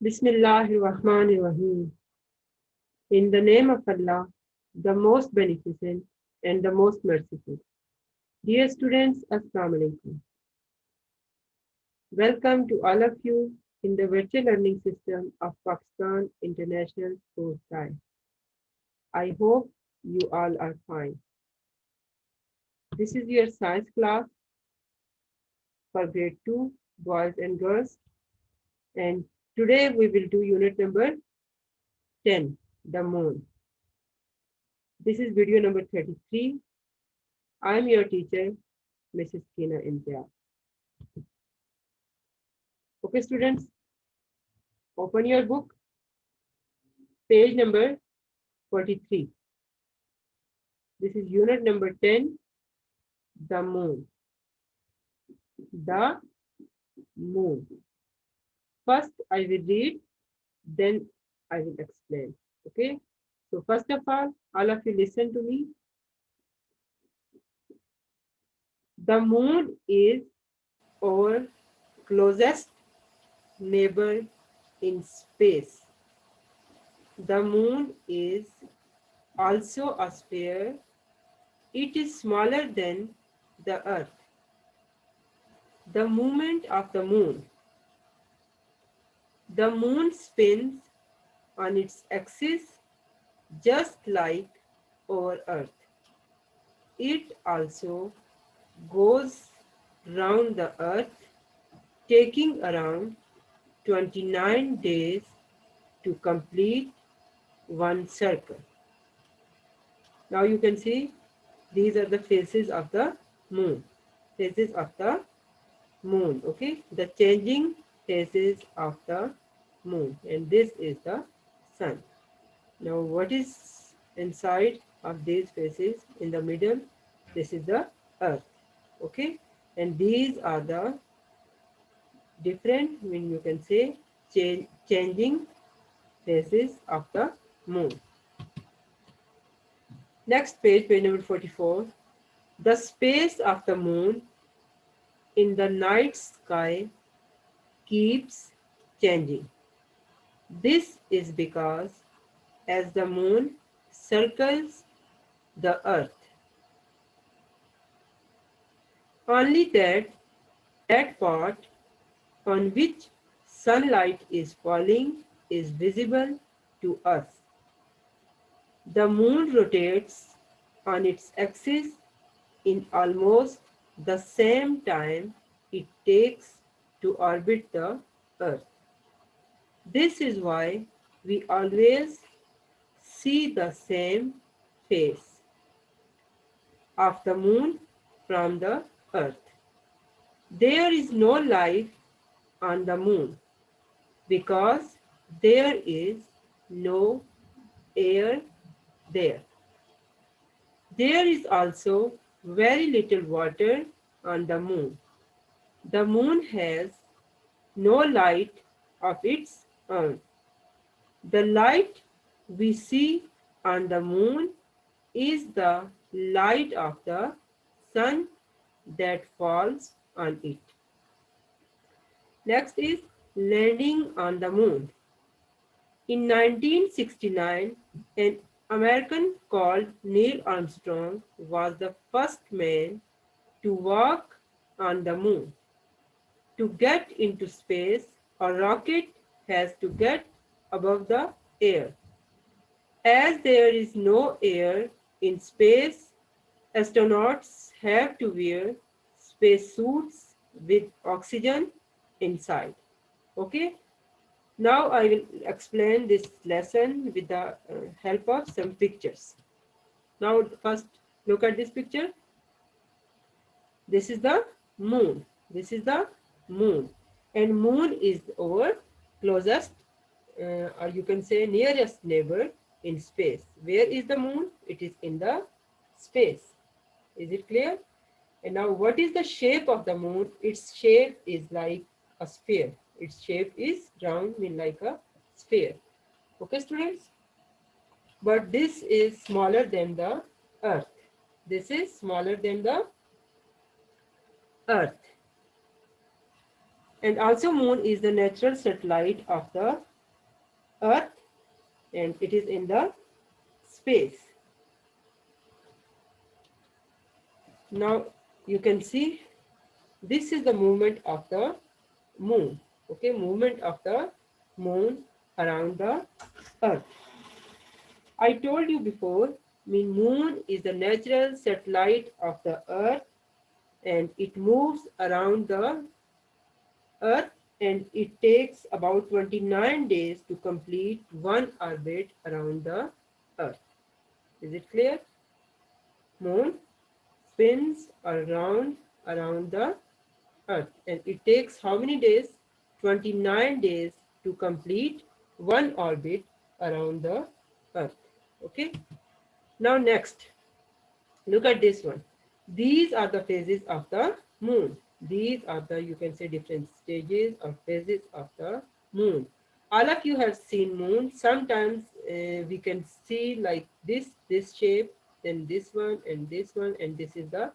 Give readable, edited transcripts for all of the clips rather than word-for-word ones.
Bismillahirrahmanirrahim. In the name of Allah, the most beneficent and the most merciful. Dear students, Assalamu alaikum. Welcome to all of you in the virtual learning system of Pakistan International School Time. I hope you all are fine. This is your science class for grade 2, boys and girls. And today we will do unit number 10, the moon. This is video number 33. I am your teacher, Mrs. Kina Imtiaz. Okay, students, open your book, page number 43. This is unit number 10, the moon. The moon. First, I will read, then I will explain. Okay, so first of all of you listen to me. The moon is our closest neighbor in space. The moon is also a sphere. It is smaller than the earth. The movement of the moon. The moon spins on its axis just like our earth. It also goes round the earth, taking around 29 days to complete one circle. Now you can see these are the phases of the moon. Phases of the moon, okay? The changing phases of the moon. And this is the sun. Now what is inside of these phases? In the middle, this is the earth, okay? And these are the different, when you can say, changing phases of the moon. Next page, page number 44. The space of the moon in the night sky keeps changing. This is because as the moon circles the earth, only that part on which sunlight is falling is visible to us. The moon rotates on its axis in almost the same time it takes to orbit the earth. This is why we always see the same face of the moon from the earth. There is no life on the moon because there is no air there. There is also very little water on the moon. The moon has no light of its own. The light we see on the moon is the light of the sun that falls on it. Next is landing on the moon. In 1969, an American called Neil Armstrong was the first man to walk on the moon. To get into space, a rocket has to get above the air. As there is no air in space, astronauts have to wear spacesuits with oxygen inside. Okay? Now I will explain this lesson with the help of some pictures. Now first look at this picture. This is the moon. This is the moon. And moon is our closest or you can say nearest neighbor in space. Where is the moon? It is in the space. Is it clear? And now what is the shape of the moon? Its shape is like a sphere. Its shape is round, mean like a sphere. Okay, students? But this is smaller than the earth. This is smaller than the earth. And also moon is the natural satellite of the Earth and it is in the space. Now you can see this is the movement of the moon. Okay, movement of the moon around the earth. I told you before, moon is the natural satellite of the earth and it moves around the earth and it takes about 29 days to complete one orbit around the earth. Is it clear? Moon spins around the earth and it takes how many days? 29 days to complete one orbit around the earth. Okay, now next, look at this one. These are the phases of the moon. These are the, you can say, different stages or phases of the moon. All of you have seen moon. Sometimes we can see like this shape, then this one, and this one, and this is the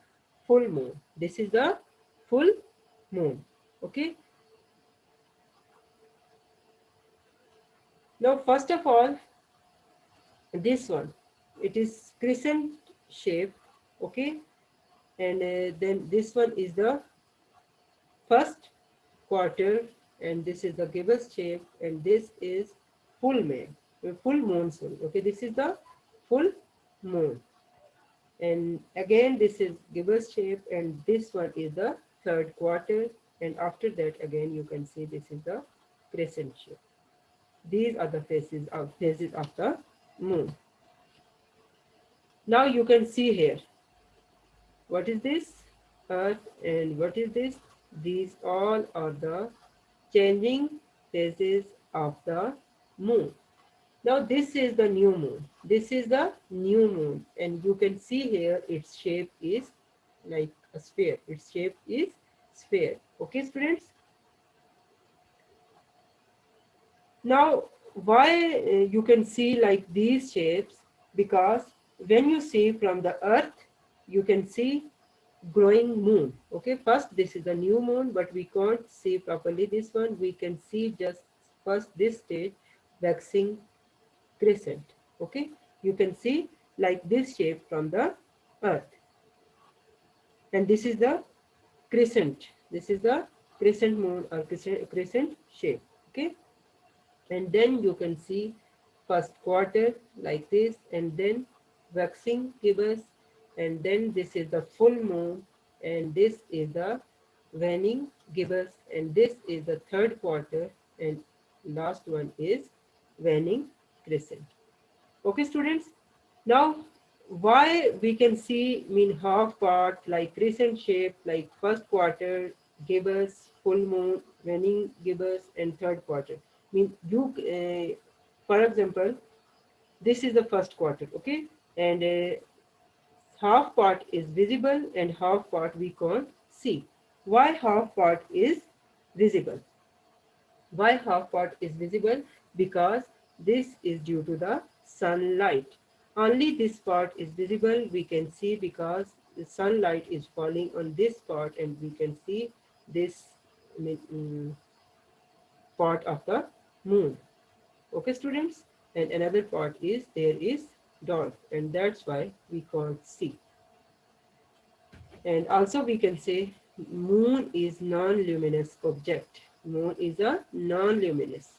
full moon. This is the full moon. Okay. Now, first of all, this one, it is crescent shape. Okay, and then this one is the first quarter and this is the gibbous shape and this is full moon, full monsoon. Okay, this is the full moon and again this is gibbous shape and this one is the third quarter and after that again you can see this is the crescent shape. These are the phases of the moon. Now you can see here, what is this? Earth. And what is this? These all are the changing phases of the moon. Now this is the new moon. This is the new moon and you can see here its shape is like a sphere. Its shape is sphere. Okay, students? Now why you can see like these shapes? Because when you see from the earth, you can see growing moon. Okay, first this is the new moon but we can't see properly this one. We can see just first this stage, waxing crescent. Okay, you can see like this shape from the earth and this is the crescent. This is the crescent moon or crescent shape. Okay, and then you can see first quarter like this and then waxing gibbous and then this is the full moon and this is the waning gibbous and this is the third quarter and last one is waning crescent. Okay, students? Now why we can see half part like crescent shape like first quarter gibbous, full moon, waning gibbous and third quarter. You for example, this is the first quarter. Okay, and half part is visible and half part we can't see. Why half part is visible? Why half part is visible? Because this is due to the sunlight. Only this part is visible, we can see because the sunlight is falling on this part and we can see this part of the moon. Okay, students? And another part is there is dark and that's why we can't see. And also we can say moon is non-luminous object. Moon is a non-luminous.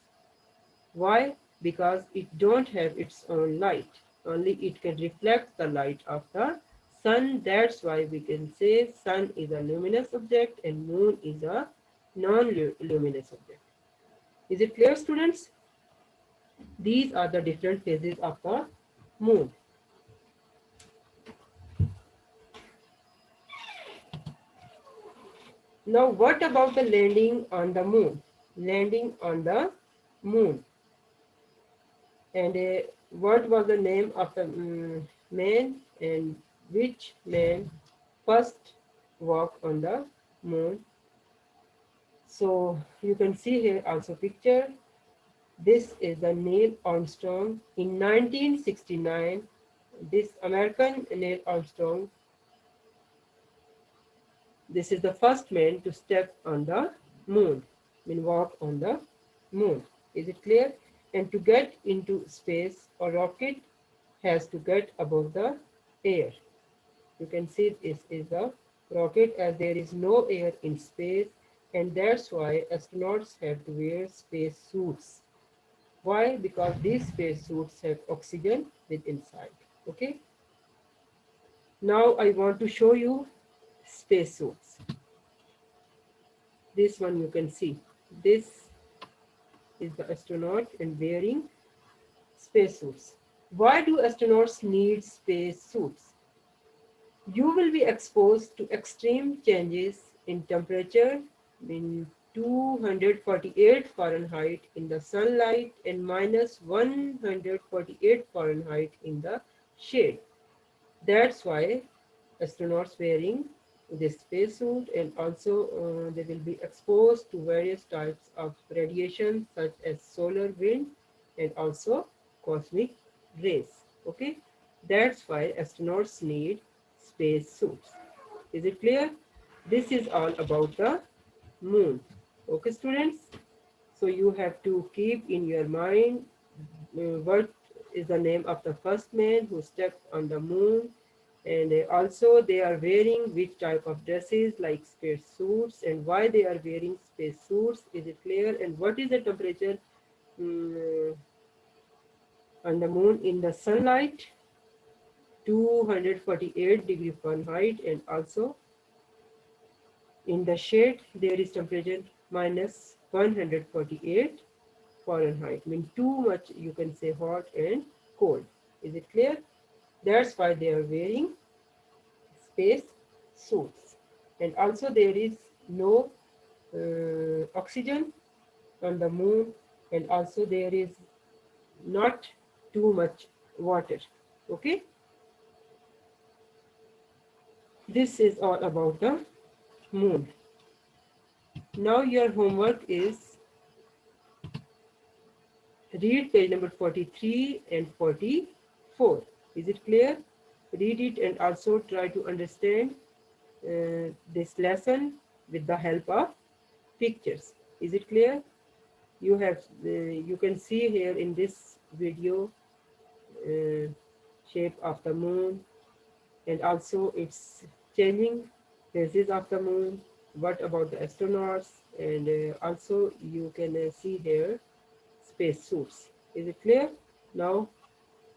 Why? Because it don't have its own light. Only it can reflect the light of the sun. That's why we can say sun is a luminous object and moon is a non-luminous object. Is it clear, students? These are the different phases of the moon. Now, what about the landing on the moon? Landing on the moon. And what was the name of the man and which man first walked on the moon? So you can see here also picture. This is the Neil Armstrong in 1969. This American Neil Armstrong. This is the first man to step on the moon, walk on the moon. Is it clear? And to get into space, a rocket has to get above the air. You can see this is a rocket as there is no air in space, and that's why astronauts have to wear space suits. Why? Because these space suits have oxygen with inside. Okay. Now I want to show you space suits. This one you can see. This is the astronaut and wearing space suits. Why do astronauts need space suits? You will be exposed to extreme changes in temperature in 248 Fahrenheit in the sunlight and minus 148 Fahrenheit in the shade. That's why astronauts wearing this spacesuit, and also they will be exposed to various types of radiation such as solar wind and also cosmic rays. Okay, that's why astronauts need space suits. Is it clear? This is all about the moon. Okay, students. So you have to keep in your mind what is the name of the first man who stepped on the moon, and also they are wearing which type of dresses like space suits, and why they are wearing space suits. Is it clear? And what is the temperature mm, on the moon in the sunlight? 248 degree Fahrenheit, and also in the shade there is temperature minus 148 Fahrenheit. Mean too much, you can say hot and cold. Is it clear? That's why they are wearing space suits. And also there is no oxygen on the moon, and also there is not too much water. Okay, this is all about the moon. Now your homework is read page number 43 and 44. Is it clear? Read it and also try to understand this lesson with the help of pictures. Is it clear? You have you can see here in this video uh, shape of the moon, and also its changing phases of the moon. What about the astronauts? And also you can see here space suits. Is it clear? Now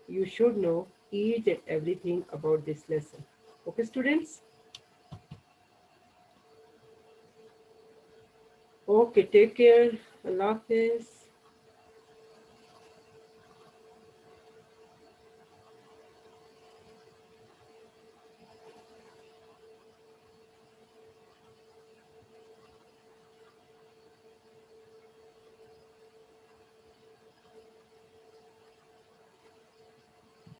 you should know each and everything about this lesson. Okay, students? Okay, take care. Allah Hafiz.